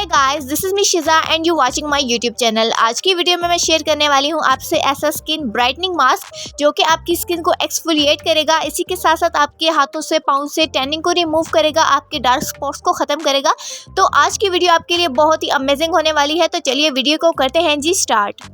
Guys, this is me शिजा and you watching my YouTube channel. आज की video में मैं शेयर करने वाली हूं आपसे ऐसा स्किन ब्राइटनिंग मास्क जो कि आपकी स्किन को एक्सफोलिएट करेगा। इसी के साथ साथ आपके हाथों से पाँव से टैनिंग को रिमूव करेगा, आपके डार्क स्पॉट्स को ख़त्म करेगा। तो आज की वीडियो आपके लिए बहुत ही अमेजिंग होने वाली है। तो चलिए वीडियो को करते हैं जी स्टार्ट।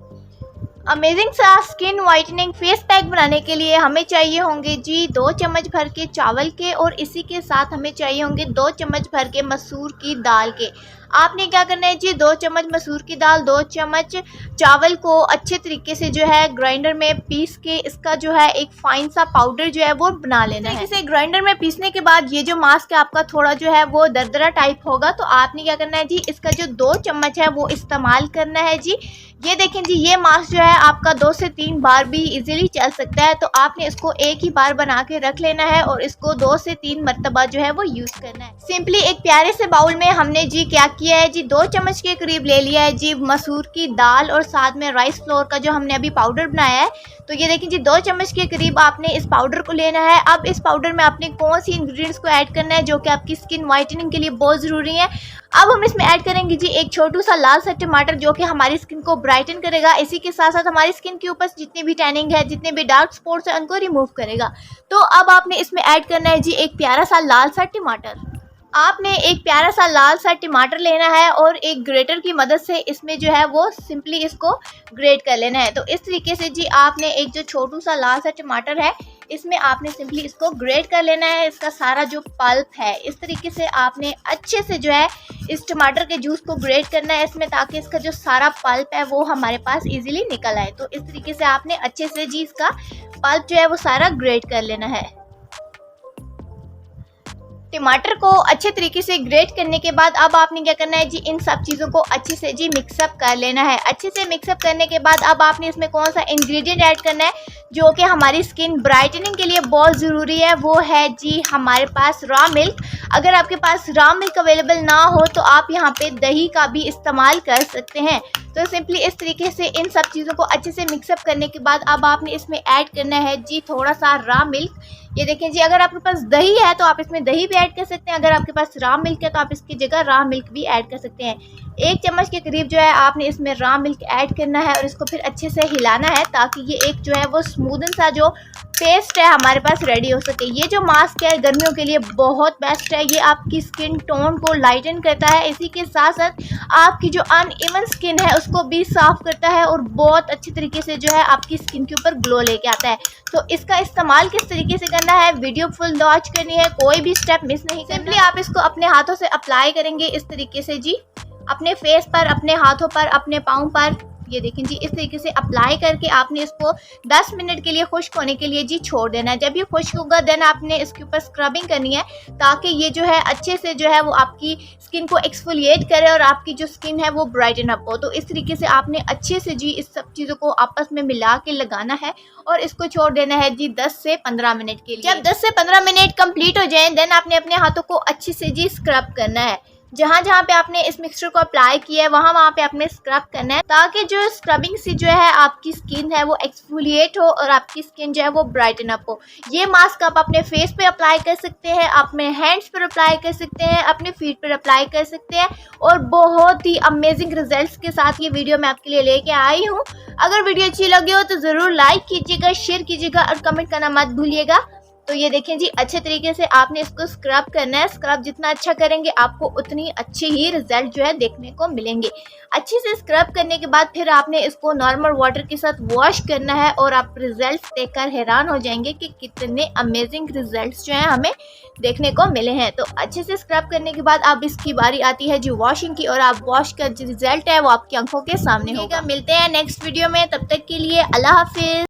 अमेजिंग सा स्किन वाइटनिंग फेस पैक बनाने के लिए हमें चाहिए होंगे जी 2 चम्मच भर के चावल के, और इसी के साथ हमें चाहिए होंगे 2 चम्मच भर के मसूर की दाल के। आपने क्या करना है जी, 2 चम्मच मसूर की दाल, 2 चम्मच चावल को अच्छे तरीके से जो है ग्राइंडर में पीस के इसका जो है एक फाइन सा पाउडर जो है वो बना लेना है। इसे ग्राइंडर में पीसने के बाद ये जो मास्क है आपका थोड़ा जो है वो दरदरा टाइप होगा। तो आपने क्या करना है जी, इसका जो 2 चम्मच है वो इस्तेमाल करना है जी। ये देखें जी, ये मास्क जो है आपका 2 से 3 बार भी इजीली चल सकता है। तो आपने इसको एक ही बार बना के रख लेना है और इसको 2 से 3 मरतबा जो है वो यूज करना है। सिंपली एक प्यारे से बाउल में हमने जी क्या किया है जी, 2 चम्मच के करीब ले लिया है जी मसूर की दाल, और साथ में राइस फ्लोर का जो हमने अभी पाउडर बनाया है। तो ये देखिए जी, 2 चम्मच के करीब आपने इस पाउडर को लेना है। अब इस पाउडर में आपने कौन सी इंग्रेडिएंट्स को ऐड करना है जो कि आपकी स्किन वाइटनिंग के लिए बहुत ज़रूरी है। अब हम इसमें ऐड करेंगे जी एक छोटू सा लाल सा टमाटर जो कि हमारी स्किन को ब्राइटन करेगा। इसी के साथ साथ हमारी स्किन के ऊपर जितनी भी टैनिंग है, जितने भी डार्क स्पॉट्स है, उनको रिमूव करेगा। तो अब आपने इसमें ऐड करना है जी एक प्यारा सा लाल सा टमाटर। आपने एक प्यारा सा लाल सा टमाटर लेना है और एक ग्रेटर की मदद से इसमें जो है वो सिंपली इसको ग्रेट कर लेना है। तो इस तरीके से जी आपने एक जो छोटू सा लाल सा टमाटर है इसमें आपने सिंपली इसको ग्रेट कर लेना है। इसका सारा जो पल्प है इस तरीके से आपने अच्छे से जो है इस टमाटर के जूस को ग्रेट करना है इसमें, ताकि इसका जो सारा पल्प है वो हमारे पास इजीली निकल आए। तो इस तरीके से आपने अच्छे से जी इसका पल्प जो है वो सारा ग्रेट कर लेना है। टमाटर को अच्छे तरीके से ग्रेट करने के बाद अब आपने क्या करना है जी, इन सब चीज़ों को अच्छे से जी मिक्सअप कर लेना है। अच्छे से मिक्सअप करने के बाद अब आपने इसमें कौन सा इंग्रेडिएंट ऐड करना है जो कि हमारी स्किन ब्राइटनिंग के लिए बहुत ज़रूरी है, वो है जी हमारे पास रॉ मिल्क। अगर आपके पास रॉ मिल्क अवेलेबल ना हो तो आप यहाँ पे दही का भी इस्तेमाल कर सकते हैं। तो सिंपली इस तरीके से इन सब चीज़ों को अच्छे से मिक्सअप करने के बाद अब आपने इसमें ऐड करना है जी थोड़ा सा रॉ मिल्क। ये देखें जी, अगर आपके पास दही है तो आप इसमें दही भी ऐड कर सकते हैं, अगर आपके पास रॉ मिल्क है तो आप इसकी जगह रॉ मिल्क भी ऐड कर सकते हैं। 1 चम्मच के करीब जो है आपने इसमें रॉ मिल्क ऐड करना है और इसको फिर अच्छे से हिलाना है ताकि ये एक जो है वो स्मूदन सा जो पेस्ट है हमारे पास रेडी हो सके। ये जो मास्क है गर्मियों के लिए बहुत बेस्ट है, ये आपकी स्किन टोन को लाइटन करता है। इसी के साथ साथ आपकी जो अनइवन स्किन है उसको भी साफ करता है और बहुत अच्छी तरीके से जो है आपकी स्किन के ऊपर ग्लो लेके आता है। तो इसका इस्तेमाल किस तरीके से करना है, वीडियो फुल वॉच करनी है, कोई भी स्टेप मिस नहीं करना। सिंपली आप इसको अपने हाथों से अप्लाई करेंगे इस तरीके से जी, अपने फेस पर, अपने हाथों पर, अपने पाँव पर। ये देखें जी, इस तरीके से अप्लाई करके आपने इसको 10 मिनट के लिए खुश्क होने के लिए जी छोड़ देना है। जब ये खुश्क होगा देन आपने इसके ऊपर स्क्रबिंग करनी है ताकि ये जो है अच्छे से जो है वो आपकी स्किन को एक्सफोलिएट करे और आपकी जो स्किन है वो ब्राइटन अप हो। तो इस तरीके से आपने अच्छे से जी इस सब चीज़ों को आपस में मिला के लगाना है और इसको छोड़ देना है जी 10 से 15 मिनट के लिए। जब 10 से 15 मिनट कंप्लीट हो जाए देन आपने अपने हाथों को अच्छे से जी स्क्रब करना है। जहाँ जहाँ पे आपने इस मिक्सचर को अप्लाई किया है वहाँ पे आपने स्क्रब करना है ताकि जो स्क्रबिंग से जो है आपकी स्किन है वो एक्सफोलिएट हो और आपकी स्किन जो है वो ब्राइटन अप हो। ये मास्क आप अपने फेस पे अप्लाई कर सकते हैं, अपने हैंड्स पर अप्लाई कर सकते हैं, अपने फीट पर अप्लाई कर सकते हैं, और बहुत ही अमेजिंग रिजल्ट्स के साथ ये वीडियो मैं आपके लिए लेके आई हूँ। अगर वीडियो अच्छी लगी हो तो ज़रूर लाइक कीजिएगा, शेयर कीजिएगा और कमेंट करना मत भूलिएगा। तो ये देखें जी, अच्छे तरीके से आपने इसको स्क्रब करना है। स्क्रब जितना अच्छा करेंगे आपको उतनी अच्छी ही रिजल्ट जो है देखने को मिलेंगे। अच्छे से स्क्रब करने के बाद फिर आपने इसको नॉर्मल वाटर के साथ वॉश करना है और आप रिजल्ट्स देखकर हैरान हो जाएंगे कि कितने अमेजिंग रिजल्ट्स जो हैं हमें देखने को मिले हैं। तो अच्छे से स्क्रब करने के बाद अब इसकी बारी आती है जी वॉशिंग की, और आप वॉश का जो रिजल्ट है वो आपकी आंखों के सामने होगा। मिलते हैं नेक्स्ट वीडियो में, तब तक के लिए अल्लाह हाफिज।